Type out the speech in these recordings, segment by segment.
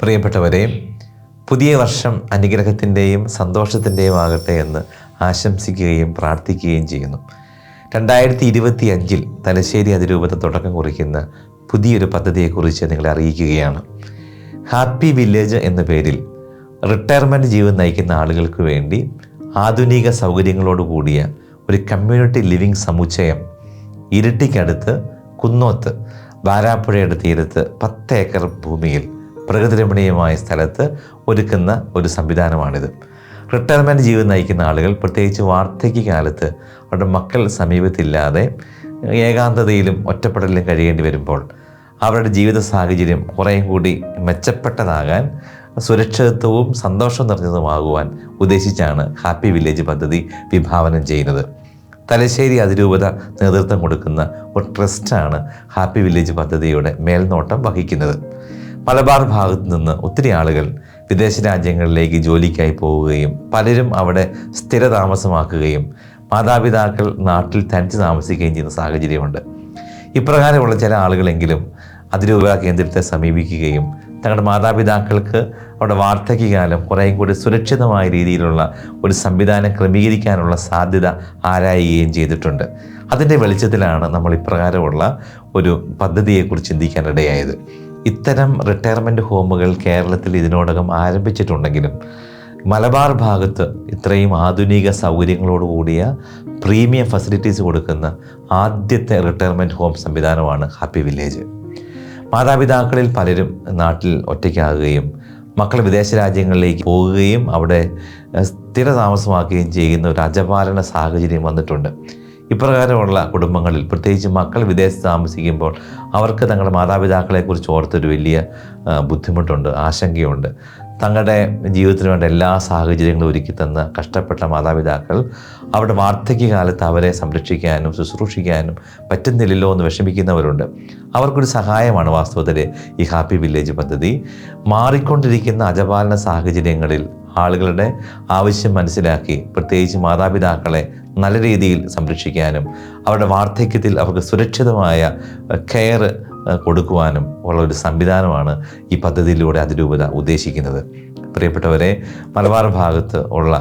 പ്രിയപ്പെട്ടവരെ, പുതിയ വർഷം അനുഗ്രഹത്തിൻ്റെയും സന്തോഷത്തിൻ്റെയും ആകട്ടെ എന്ന് ആശംസിക്കുകയും പ്രാർത്ഥിക്കുകയും ചെയ്യുന്നു. 2025 തലശ്ശേരി അതിരൂപത തുടക്കം കുറിക്കുന്ന പുതിയൊരു പദ്ധതിയെക്കുറിച്ച് നിങ്ങളെ അറിയിക്കുകയാണ്. ഹാപ്പി വില്ലേജ് എന്ന പേരിൽ റിട്ടയർമെൻറ്റ് ജീവിതം നയിക്കുന്ന ആളുകൾക്ക് വേണ്ടി ആധുനിക സൗകര്യങ്ങളോട് കൂടിയ ഒരു കമ്മ്യൂണിറ്റി ലിവിംഗ് സമുച്ചയം ഇരിട്ടിക്കടുത്ത് കുന്നോത്ത് വാരാപ്പുഴയുടെ തീരത്ത് 10 ഏക്കർ ഭൂമിയിൽ പ്രകൃതിരമണീയമായ സ്ഥലത്ത് ഒരുക്കുന്ന ഒരു സംവിധാനമാണിത്. റിട്ടയർമെൻറ്റ് ജീവിതം നയിക്കുന്ന ആളുകൾ, പ്രത്യേകിച്ച് വാർദ്ധക്യകാലത്ത് അവരുടെ മക്കൾ സമീപത്തില്ലാതെ ഏകാന്തതയിലും ഒറ്റപ്പെടലിലും കഴിയേണ്ടി വരുമ്പോൾ അവരുടെ ജീവിത സാഹചര്യം കുറേയും കൂടി മെച്ചപ്പെട്ടതാകാൻ, സുരക്ഷിതത്വവും സന്തോഷം നിറഞ്ഞതുമാകുവാൻ ഉദ്ദേശിച്ചാണ് ഹാപ്പി വില്ലേജ് പദ്ധതി വിഭാവനം ചെയ്യുന്നത്. തലശ്ശേരി അതിരൂപത നേതൃത്വം കൊടുക്കുന്ന ഒരു ട്രസ്റ്റാണ് ഹാപ്പി വില്ലേജ് പദ്ധതിയുടെ മേൽനോട്ടം വഹിക്കുന്നത്. മലബാർ ഭാഗത്തു നിന്ന് ഒത്തിരി ആളുകൾ വിദേശ രാജ്യങ്ങളിലേക്ക് ജോലിക്കായി പോവുകയും പലരും അവിടെ സ്ഥിരതാമസമാക്കുകയും മാതാപിതാക്കൾ നാട്ടിൽ തനിച്ച് താമസിക്കുകയും ചെയ്യുന്ന സാഹചര്യമുണ്ട്. ഇപ്രകാരമുള്ള ചില ആളുകളെങ്കിലും അതിരൂപത കേന്ദ്രത്തെ സമീപിക്കുകയും തങ്ങളുടെ മാതാപിതാക്കൾക്ക് അവിടെ വാർദ്ധക്യകാലം കുറേയും കൂടി സുരക്ഷിതമായ രീതിയിലുള്ള ഒരു സംവിധാനം ക്രമീകരിക്കാനുള്ള സാധ്യത ആരായുകയും ചെയ്തിട്ടുണ്ട്. അതിൻ്റെ വെളിച്ചത്തിലാണ് നമ്മൾ ഇപ്രകാരമുള്ള ഒരു പദ്ധതിയെക്കുറിച്ച് ചിന്തിക്കാനിടയായത്. ഇത്തരം റിട്ടയർമെൻറ്റ് ഹോമുകൾ കേരളത്തിൽ ഇതിനോടകം ആരംഭിച്ചിട്ടുണ്ടെങ്കിലും മലബാർ ഭാഗത്ത് ഇത്രയും ആധുനിക സൗകര്യങ്ങളോടുകൂടിയ പ്രീമിയം ഫെസിലിറ്റീസ് കൊടുക്കുന്ന ആദ്യത്തെ റിട്ടയർമെൻറ്റ് ഹോം സംവിധാനമാണ് ഹാപ്പി വില്ലേജ്. മാതാപിതാക്കളിൽ പലരും നാട്ടിൽ ഒറ്റയ്ക്കാകുകയും മക്കൾ വിദേശ രാജ്യങ്ങളിലേക്ക് പോവുകയും അവിടെ സ്ഥിരതാമസമാക്കുകയും ചെയ്യുന്ന ഒരു അജപാലന സാഹചര്യം വന്നിട്ടുണ്ട്. ഇപ്രകാരമുള്ള കുടുംബങ്ങളിൽ, പ്രത്യേകിച്ച് മക്കൾ വിദേശത്ത് താമസിക്കുമ്പോൾ അവർക്ക് തങ്ങളുടെ മാതാപിതാക്കളെക്കുറിച്ച് ഓർത്തൊരു വലിയ ബുദ്ധിമുട്ടുണ്ട്, ആശങ്കയുണ്ട്. തങ്ങളുടെ ജീവിതത്തിന് വേണ്ട എല്ലാ സാഹചര്യങ്ങളും ഒരുക്കി തന്ന കഷ്ടപ്പെട്ട മാതാപിതാക്കൾ അവരുടെ വാർദ്ധക്യകാലത്ത് അവരെ സംരക്ഷിക്കാനും ശുശ്രൂഷിക്കാനും പറ്റുന്നില്ലല്ലോ എന്ന് വിഷമിക്കുന്നവരുണ്ട്. അവർക്കൊരു സഹായമാണ് വാസ്തവത്തിൽ ഈ ഹാപ്പി വില്ലേജ് പദ്ധതി. മാറിക്കൊണ്ടിരിക്കുന്ന അജപാലന സാഹചര്യങ്ങളിൽ ആളുകളുടെ ആവശ്യം മനസ്സിലാക്കി, പ്രത്യേകിച്ച് മാതാപിതാക്കളെ നല്ല രീതിയിൽ സംരക്ഷിക്കാനും അവരുടെ വാർദ്ധക്യത്തിൽ അവർക്ക് സുരക്ഷിതമായ കെയർ കൊടുക്കുവാനും ഉള്ള ഒരു സംവിധാനമാണ് ഈ പദ്ധതിയിലൂടെ അതിരൂപത ഉദ്ദേശിക്കുന്നത്. പ്രിയപ്പെട്ടവരെ, മലബാർ ഭാഗത്ത് ഉള്ള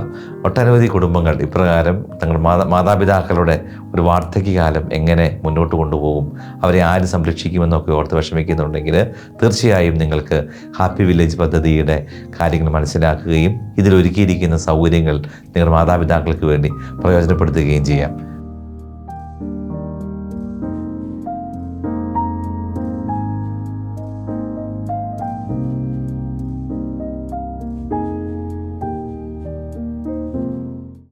ഒട്ടനവധി കുടുംബങ്ങൾ ഇപ്രകാരം തങ്ങളുടെ മാതാപിതാക്കളുടെ ഒരു വാർദ്ധക്യകാലം എങ്ങനെ മുന്നോട്ട് കൊണ്ടുപോകും, അവരെ ആര് സംരക്ഷിക്കുമെന്നൊക്കെ ഓർത്ത് വിഷമിക്കുന്നുണ്ടെങ്കിൽ തീർച്ചയായും നിങ്ങൾക്ക് ഹാപ്പി വില്ലേജ് പദ്ധതിയുടെ കാര്യങ്ങൾ മനസ്സിലാക്കുകയും ഇതിലൊരുക്കിയിരിക്കുന്ന സൗകര്യങ്ങൾ നിങ്ങളുടെ മാതാപിതാക്കൾക്ക് വേണ്ടി പ്രയോജനപ്പെടുത്തുകയും ചെയ്യാം.